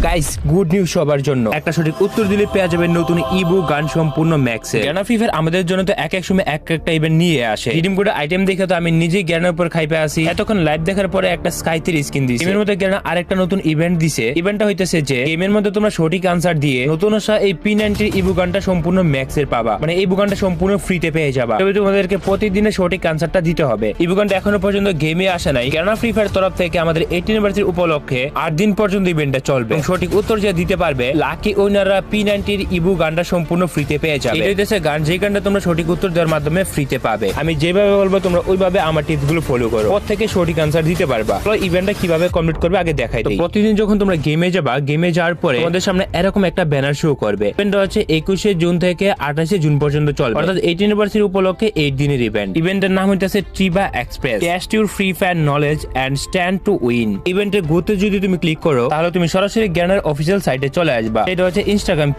Guys good news সবার জন্য, একটা সঠিক উত্তর দিলে পেয়ে যাবেন নতুন ইবুক গান সম্পূর্ণ ম্যাক্সে। গ্যানা ফ্রি ফায়ার আমাদের জন্য তো এক সময় একটা ইভেন্ট নিয়ে আসে। রিডিম কোড আইটেম দেখে তো আমি নিজেই গ্যানার উপর খাইপে আসি। এতক্ষণ লাইভ দেখার পরে একটা স্কাইতের স্কিন দিছে। গেমের মধ্যে গ্যানা আরেকটা নতুন ইভেন্ট দিছে। ইভেন্টটা হইতেছে যে গেমের মধ্যে তোমরা সঠিক আনসার দিয়ে নতুন আসা এই P90 ইবুক গানটা সম্পূর্ণ ম্যাক্সের পাবা, মানে এই গানটা সম্পূর্ণ ফ্রিতে পেয়ে যাবা। তবে তোমাদেরকে প্রতিদিনে সঠিক আনসারটা দিতে হবে। ইবুক গানটা এখনো পর্যন্ত গেমে আসে নাই। গ্যানা ফ্রি ফায়ার তরফ থেকে আমাদের 18 অ্যানিভার্সারি উপলক্ষে 8 দিন পর্যন্ত ইভেন্টটা চলবে। সঠিক উত্তর যে দিতে পারবে লাকি ওইনাররা P90 ইবুক গানটা সম্পূর্ণ ফ্রিতে পেয়ে যাবে। এই হইতেছে গান, যে গানটা তোমরা সঠিক উত্তর দেওয়ার মাধ্যমে ফ্রিতে পাবে। আমি যেভাবে বলবো তোমরা ওইভাবে আমার টিপস গুলো ফলো করো, পর থেকে সঠিক আনসার দিতে পারবা। ইভেন্টটা কিভাবে কমপ্লিট করবে আগে দেখাই দিই। প্রতিদিন যখন তোমরা গেমে যাবা, গেমে যাওয়ার পরে তোমাদের সামনে এরকম একটা ব্যানার শো করবে। ইভেন্টটা হচ্ছে 21শে জুন থেকে 28শে জুন পর্যন্ত চলবে, অর্থাৎ 18 অ্যানিভার্সারি উপলক্ষে 8 দিনের ইভেন্ট। ইভেন্টের নাম হইতেছে ট্রিবা express, test your Free Fire knowledge and stand to win. ইভেন্টের গুরুত্বে যদি তুমি ক্লিক করো তাহলে তুমি সরাসরি গ্যানার অফিসিয়াল সাইটে চলে আসবা। এটা হচ্ছে ইনস্টাগ্রাম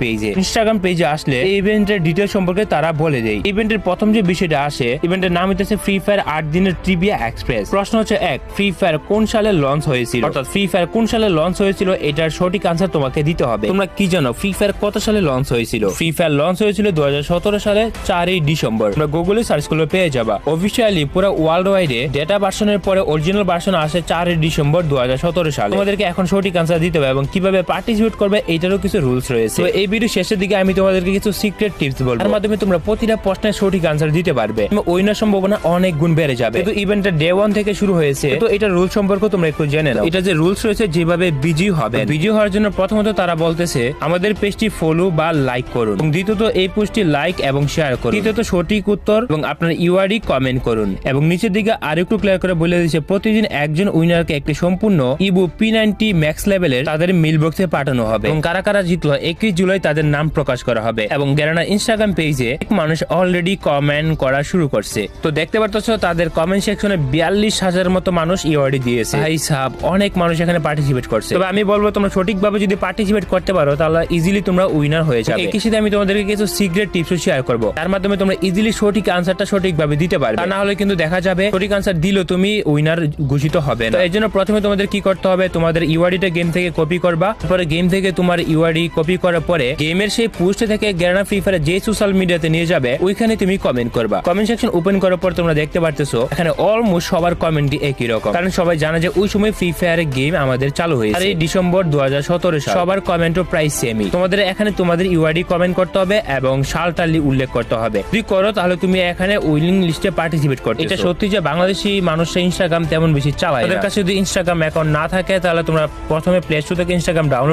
পেজে আসলে এই ইভেন্টের ডিটেইলস সম্পর্কে তারা বলে দেয়। ইভেন্টের প্রথম যে বিষয়টা আসে, ইভেন্টের নাম হইতেছে ফ্রি ফায়ার 8 দিনের ট্রিভিয়া এক্সপ্রেস। প্রশ্ন হচ্ছে 1, ফ্রি ফায়ার কোন সালে লঞ্চ হয়েছিল, অর্থাৎ ফ্রি ফায়ার কোন সালে লঞ্চ হয়েছিল এটার সঠিক আনসার তোমাকে দিতে হবে। তোমরা কি জানো ফ্রি ফায়ার কত সালে লঞ্চ হয়েছিল? ফ্রি ফায়ার লঞ্চ হয়েছিল 2017 সালে 4 ডিসেম্বর। তোমরা গুগলে সার্চ করলে পেয়ে যাবা। অফিশিয়ালি পুরো ওয়ার্ল্ড ওয়াইডে ডেটা ভার্সনের পরে অরিজিনাল ভার্সন আসে 4 ডিসেম্বর 2017 সালে। তোমাদেরকে এখন সঠিক আনসার দিতে হবে এবং কিভাবে পার্টিসিপেট করবে এটারও কিছু রুলস রয়েছে। তো এই ভিডিও শেষের দিকে আমি তোমাদেরকে কিছু সিক্রেট টিপস বলবো, তার মাধ্যমে তোমরা প্রতিটা প্রশ্নের সঠিক আনসার দিতে পারবে। উইনার সম্ভাবনা অনেক গুণ বেড়ে যাবে। কিন্তু ইভেন্টটা ডে 1 থেকে শুরু হয়েছে, তো এটা রুল সম্পর্কে তোমরা একটু জেনে নাও। এটা যে রুলস রয়েছে, যেভাবে বিজি হবে, বিজি হওয়ার জন্য প্রথমত তারা বলতেছে আমাদের পেজটি ফলো বা লাইক করুন, এবং দ্বিতীয়ত এই পোস্টটি লাইক এবং শেয়ার করুন, তৃতীয়ত সঠিক উত্তর এবং আপনার ইউআরডি কমেন্ট করুন, এবং নিচের দিকে আরেকটু ক্লিয়ার করে বলে দিয়েছে প্রতিদিন একজন উইনারকে একটি সম্পূর্ণ ইবু P90 ম্যাক্স লেভেলের তাদের মেইল বক্সে পাঠানো হবে, এবং কারা কারা জিতলো 21 জুলাই তাদের নাম প্রকাশ করা হবে। এবং গ্যানা ইনস্টাগ্রাম পেজে মানুষ অলরেডি কমেন্ট করা শুরু করছে। তো দেখতে পারতেছো তাদের কমেন্ট সেকশনে 42,000 মতো মানুষ ইউআরডি দিয়েছে। ভাই সাহেব, অনেক মানুষ এখানে পার্টিসিপেট করছে। তবে আমি বলবো তোমরা সঠিকভাবে যদি পার্টিসিপেট করতে পারো তাহলে ইজিলি তোমরা উইনার হয়ে যাবে। একই সাথে আমি তোমাদেরকে কিছু সিক্রেট টিপস শেয়ার করবো, তার মাধ্যমে তোমরা ইজিলি সঠিক আনসারটা সঠিকভাবে দিতে পারবে। তা না হলে কিন্তু দেখা যাবে সঠিক আনসার দিলেও তুমি উইনার ঘোষিত হবে না। তো এর জন্য প্রথমে তোমাদের কি করতে হবে, তোমাদের ইউআরডিটা গেম থেকে কপি করবা। তারপরে গেম থেকে তোমার ইউআরডি কপি করার পরে গেমের সেই পোস্ট থেকে গ্যানা ফ্রি ফায়ার যে সোশ্যাল মিডিয়াতে নিয়ে যাবে ওইখানে তুমি কমেন্ট করবা। কমেন্ট সেকশন ওপেন করার পর তোমরা দেখতে পারতেছো এখানে অলমোস্ট সবার কমেন্টই একই রকম, কারণ সবাই জানে যে ওই সময় ফ্রি ফায়ারের গেম আমাদের চালু হয়েছে। আর এই ডিসেম্বর 2017 সাল, সবার কমেন্টও প্রায় সেমই। তোমাদের এখানে তোমাদের ইউআরডি কমেন্ট করতে হবে এবং সালটা উল্লেখ করতে হবে। যদি করো তাহলে তুমি এখানে উইনিং লিস্টে পার্টিসিপেট করতে। এটা সত্যি যে বাংলাদেশি মানুষরা ইনস্টাগ্রাম তেমন বেশি চালায়। তাদের কাছে যদি ইনস্টাগ্রাম অ্যাকাউন্ট না থাকে তাহলে তোমরা প্রথমে প্লে স্টোর থেকে ইনস্টাগ্রাম ডাউনলোড